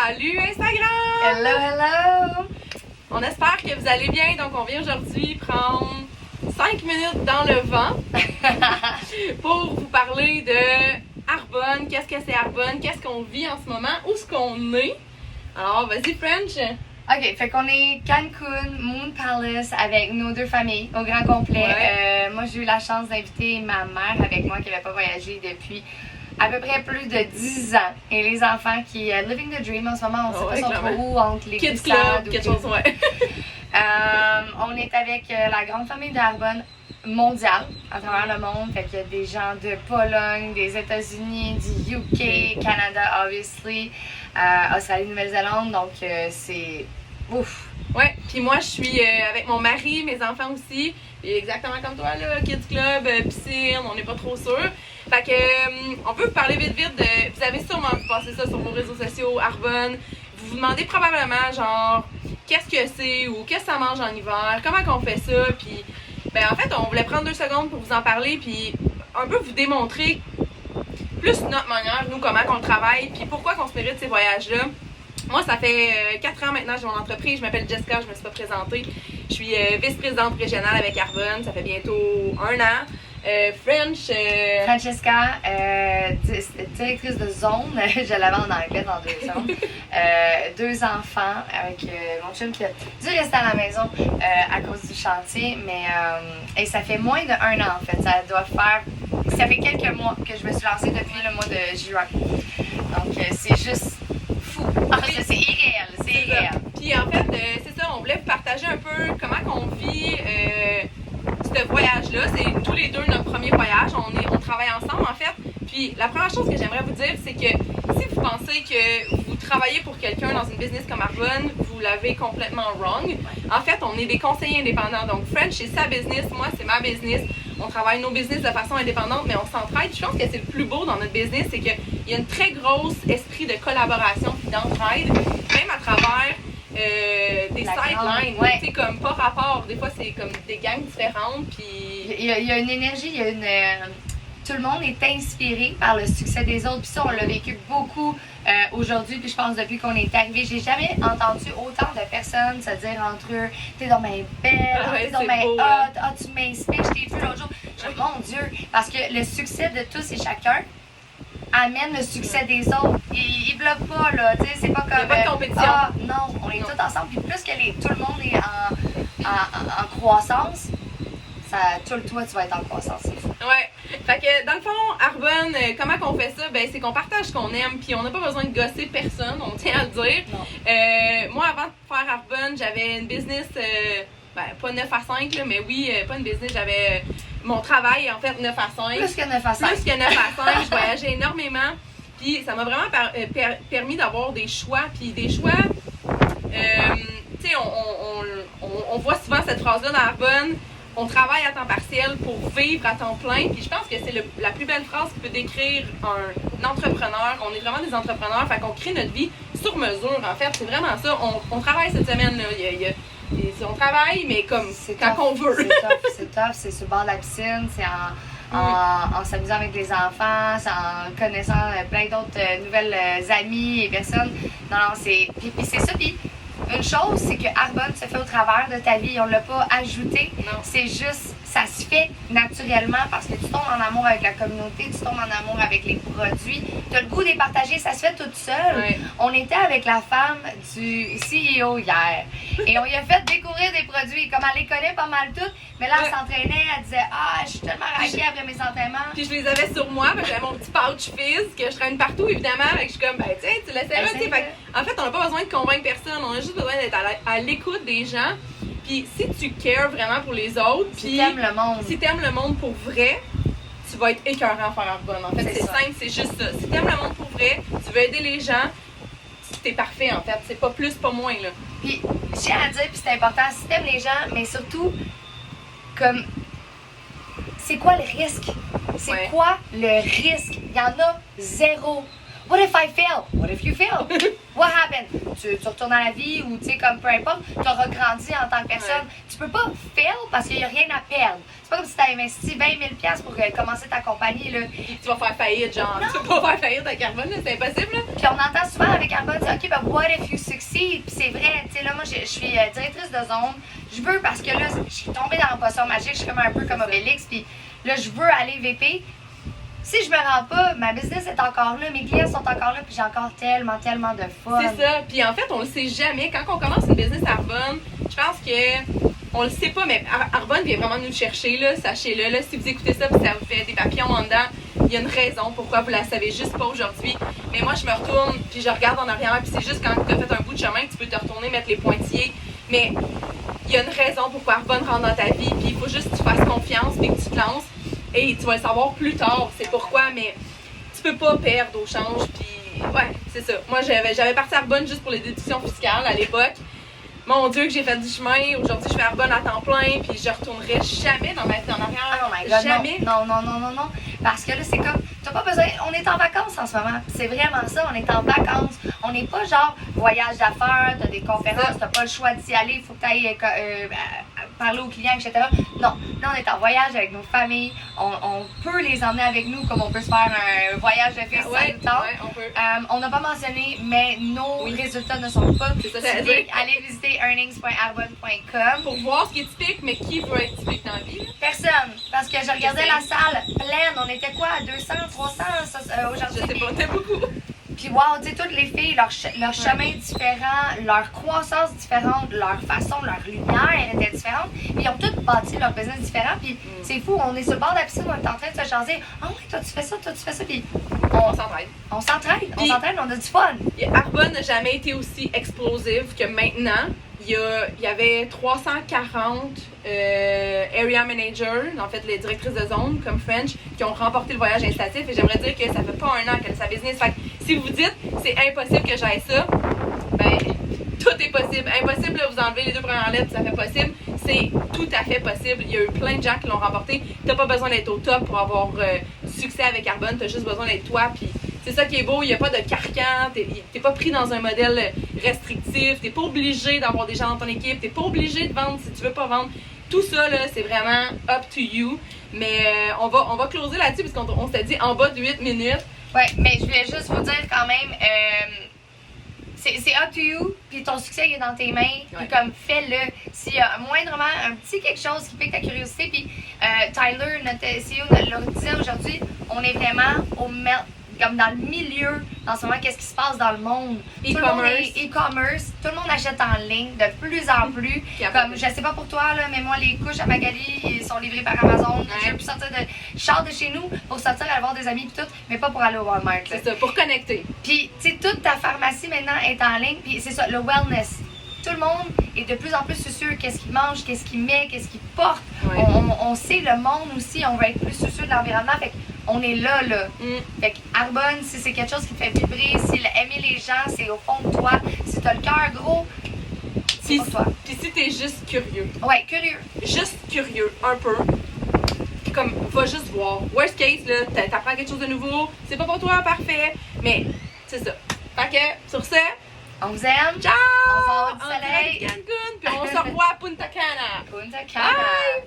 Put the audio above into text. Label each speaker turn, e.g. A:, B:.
A: Salut Instagram!
B: Hello, hello!
A: On espère que vous allez bien, donc on vient aujourd'hui prendre 5 minutes dans le vent pour vous parler de Arbonne, qu'est-ce que c'est Arbonne, qu'est-ce qu'on vit en ce moment, où est-ce qu'on est. Alors vas-y French!
B: Ok, fait qu'on est Cancun, Moon Palace avec nos deux familles au grand complet.
A: Ouais.
B: Moi j'ai eu la chance d'inviter ma mère avec moi qui n'avait pas voyagé depuis à peu près plus de 10 ans. Et les enfants qui living the dream en ce moment, on sait pas sont trop où entre les
A: Kids
B: glissades
A: Club, quelque chose, ouais.
B: On est avec la grande famille d'Arbonne mondiale à travers le monde. Fait qu'il y a des gens de Pologne, des États-Unis, du UK, Canada, obviously, Australie, Nouvelle-Zélande. Donc c'est ouf.
A: Ouais, puis moi je suis avec mon mari, mes enfants aussi, et exactement comme toi là, Kids Club, piscine, on n'est pas trop sûr. Fait que on peut vous parler vite de, vous avez sûrement vu passer ça sur vos réseaux sociaux, Arbonne. Vous vous demandez probablement genre qu'est-ce que c'est ou qu'est-ce que ça mange en hiver, comment qu'on fait ça, puis ben en fait on voulait prendre 2 secondes pour vous en parler puis un peu vous démontrer plus notre manière, nous comment qu'on travaille, puis pourquoi qu'on se mérite ces voyages-là. Moi, ça fait 4 ans maintenant que j'ai mon entreprise. Je m'appelle Jessica, je me suis pas présentée. Je suis vice-présidente régionale avec Arbonne. Ça fait bientôt 1 an.
B: Francesca, directrice de zone. Je l'avais en anglais dans 2 zones. 2 enfants avec mon chum qui a dû rester à la maison à cause du chantier. Mais et ça fait moins de 1 an en fait. Ça fait quelques mois que je me suis lancée depuis le mois de juin. Donc c'est juste fou. C'est irréel, c'est irréel.
A: Puis en fait, c'est ça, on voulait vous partager un peu comment qu'on vit ce voyage-là. C'est tous les deux notre premier voyage. On travaille ensemble en fait. Puis la première chose que j'aimerais vous dire, c'est que si vous pensez que vous travaillez pour quelqu'un dans une business comme Arbonne, vous l'avez complètement wrong. En fait, on est des conseillers indépendants. Donc French, c'est sa business, moi, c'est ma business. On travaille nos business de façon indépendante, mais on s'entraide. Je pense que c'est le plus beau dans notre business, c'est qu'il y a une très grosse esprit de collaboration et d'entraide, même à travers des sidelines,
B: ouais.
A: Tu sais, comme pas rapport. Des fois, c'est comme des gangs différentes, puis...
B: Il y a une énergie, il y a une... tout le monde est inspiré par le succès des autres. Puis ça, on l'a vécu beaucoup aujourd'hui. Puis je pense depuis qu'on est arrivé, j'ai jamais entendu autant de personnes se dire entre eux « T'es dans ma belle, t'es dans ma hot, tu m'inspires, je t'ai vu l'autre jour. » Mon Dieu! Parce que le succès de tous et chacun amène le succès des autres. Ils bloquent pas, là. Tu sais, c'est pas comme...
A: Il n'y a pas de compétition.
B: Ah, non, on est tous ensemble. Puis plus que tout le monde est en croissance, toi, tu vas être en croissance.
A: Ouais. Fait que dans le fond, Arbonne, comment qu'on fait ça? Ben, c'est qu'on partage ce qu'on aime, puis on n'a pas besoin de gosser personne, on tient à le dire. Moi, avant de faire Arbonne, j'avais une business, pas 9 à 5, là, mais oui, pas une business, j'avais mon travail, en fait, 9 à 5.
B: Plus que 9 à 5.
A: Plus que 9 à 5, je voyageais énormément, puis ça m'a vraiment permis d'avoir des choix, puis des choix, tu sais, on voit souvent cette phrase-là dans Arbonne, on travaille à temps partiel pour vivre à temps plein. Puis je pense que c'est la plus belle phrase qui peut décrire un entrepreneur. On est vraiment des entrepreneurs, fait qu'on crée notre vie sur mesure. En fait, c'est vraiment ça. On travaille cette semaine-là. On travaille, mais comme quand on veut.
B: C'est tough. C'est sur le bord de la piscine. C'est en s'amusant avec les enfants, c'est en connaissant plein d'autres nouvelles amies et personnes. Non, c'est... Puis c'est ça. Puis une chose, c'est que Arbonne se fait au travers de ta vie. On ne l'a pas ajouté.
A: Non.
B: C'est juste, ça se fait naturellement parce que tu tombes en amour avec la communauté, tu tombes en amour avec les produits. Tu as le goût de les partager, ça se fait toute seule.
A: Ouais.
B: On était avec la femme du CEO hier et on lui a fait découvrir des produits. Comme elle les connaît pas mal toutes, mais là, elle s'entraînait, elle disait « Ah, je suis tellement raquée après mes entraînements. »
A: Puis je les avais sur moi, j'avais mon petit pouch fizz que je traîne partout, évidemment. Fait que je suis comme, tiens, tu l'essaieras, tu sais. En fait, on n'a pas besoin de convaincre personne, on a juste besoin d'être à l'écoute des gens. Puis si tu cares vraiment pour les autres,
B: si t'aimes le monde.
A: Si t'aimes le monde pour vrai, tu vas être écœurant à faire Arbonne. En fait, c'est simple, c'est juste ça. Si t'aimes le monde pour vrai, tu veux aider les gens, t'es parfait en fait. C'est pas plus, pas moins là.
B: Puis, je tiens à dire, puis c'est important, si t'aimes les gens, mais surtout, comme, c'est quoi le risque? C'est quoi le risque? Il y en a zéro. What if I fail? What if you fail? What happened? Tu retournes à la vie ou, tu sais, comme peu importe, tu auras grandi en tant que personne.
A: Ouais.
B: Tu peux pas fail parce qu'il n'y a rien à perdre. C'est pas comme si tu as investi 20 000$ pour commencer ta compagnie, là.
A: Puis tu vas faire faillite, genre.
B: Non.
A: Tu vas pas faire faillite ta carbone, là, c'est impossible, là.
B: Puis on entend souvent avec Arbonne dire, OK, ben what if you succeed? Puis c'est vrai, tu sais, là, moi, je suis directrice de zone. Je veux, parce que là, je suis tombée dans la potion magique, je suis comme un peu comme Obélix, puis là, je veux aller VP. Si je me rends pas, ma business est encore là, mes clients sont encore là, puis j'ai encore tellement, tellement de fun.
A: C'est ça. Puis en fait, on le sait jamais. Quand on commence une business à Arbonne, je pense que on le sait pas, mais Arbonne vient vraiment nous chercher, là. Sachez-le, là. Si vous écoutez ça puis ça vous fait des papillons en dedans, il y a une raison pourquoi vous la savez juste pas aujourd'hui. Mais moi, je me retourne, puis je regarde en arrière, puis c'est juste quand tu as fait un bout de chemin que tu peux te retourner, mettre les pointillés. Mais il y a une raison pourquoi Arbonne rentre dans ta vie, puis il faut juste que tu fasses confiance et que tu te lances. Et tu vas le savoir plus tard, c'est pourquoi, mais tu peux pas perdre au change, puis ouais, c'est ça. Moi, j'avais parti à Arbonne juste pour les déductions fiscales à l'époque. Mon Dieu, que j'ai fait du chemin. Aujourd'hui, je fais Arbonne à temps plein, puis je retournerai jamais dans ma vie en arrière.
B: Oh my God,
A: jamais.
B: Non. Parce que là, c'est comme, t'as pas besoin, on est en vacances en ce moment. C'est vraiment ça, on est en vacances. On n'est pas genre voyage d'affaires, t'as des conférences, t'as pas le choix d'y aller, il faut que t'ailles parler aux clients, etc. Non, là, on est en voyage avec nos familles. On peut les emmener avec nous comme on peut se faire un voyage de fils, ça nous tente.
A: Ouais, on peut.
B: On n'a pas mentionné, mais nos
A: Oui.
B: résultats ne sont pas
A: C'est ça,
B: typiques. Allez visiter earnings.arbonne.com.
A: Pour voir ce qui est typique, mais qui veut être typique dans la vie? Là?
B: Personne. Parce que je regardais
A: sais.
B: la salle pleine. On était quoi, à 200, 300 aujourd'hui?
A: Je sais pas, t'es beaucoup.
B: Puis wow, tu sais, toutes les filles, leur chemin différent, leur croissance différente, leur façon, leur lumière était différente. Puis ils ont toutes bâti leur business différent. Puis c'est fou, on est sur le bord de la piscine, on est en train de se jaser. Ah oui, toi tu fais ça, toi tu fais ça. Puis
A: On s'entraide.
B: on s'entraide,
A: Puis-
B: on a du fun.
A: Arbonne n'a jamais été aussi explosive que maintenant. Il y avait 340 area managers, en fait les directrices de zone comme French, qui ont remporté le voyage incitatif. Et j'aimerais dire que ça fait pas un an qu'elle a sa business. Fait que si vous dites c'est impossible que j'aille ça, ben tout est possible. Impossible de vous enlever les 2 premières lettres, ça fait possible. C'est tout à fait possible. Il y a eu plein de gens qui l'ont remporté. T'as pas besoin d'être au top pour avoir du succès avec Arbonne. T'as juste besoin d'être toi. Puis c'est ça qui est beau. Il n'y a pas de carcan. T'es pas pris dans un modèle restrictif. T'es pas obligé d'avoir des gens dans ton équipe. T'es pas obligé de vendre si tu veux pas vendre. Tout ça, là, c'est vraiment up to you. Mais on va closer là-dessus parce qu'on s'était dit en bas de 8 minutes.
B: Ouais, mais je voulais juste vous dire quand même, c'est up to you, puis ton succès il est dans tes mains, puis
A: Ouais.
B: comme fais-le. S'il y a moindrement un petit quelque chose qui pique ta curiosité, puis Tyler, notre CEO, le disait aujourd'hui, on est vraiment comme dans le milieu, en ce moment, qu'est-ce qui se passe dans le monde. Tout le monde est e-commerce, tout le monde achète en ligne de plus en plus. Comme, je sais pas pour toi, là, mais moi, les couches à Magali, ils sont livrées par Amazon.
A: Ouais.
B: Je veux plus sortir je sors de chez nous pour sortir, aller voir des amis, puis tout, mais pas pour aller au Walmart. là.
A: C'est ça, pour connecter.
B: Puis, tu sais, toute ta pharmacie maintenant est en ligne. Puis, c'est ça, le wellness. Tout le monde est de plus en plus soucieux. Qu'est-ce qu'il mange, qu'est-ce qu'il met, qu'est-ce qu'il porte.
A: Ouais.
B: On sait le monde aussi, on va être plus soucieux de l'environnement. Fait qu'on est là. Fait que Arbonne, si c'est quelque chose qui te fait vibrer, si aimer les gens, c'est au fond de toi. Si t'as le cœur gros, c'est
A: Puis
B: pour toi.
A: puis si t'es juste curieux,
B: Ouais, curieux.
A: un peu, comme, va juste voir. Worst case, là, t'apprends quelque chose de nouveau, c'est pas pour toi, parfait, mais c'est ça. Fait que, sur ce,
B: On vous aime.
A: ciao!
B: On va au
A: En direct
B: soleil.
A: de Cancun, puis on se revoit à Punta Cana.
B: Punta Cana.
A: Bye!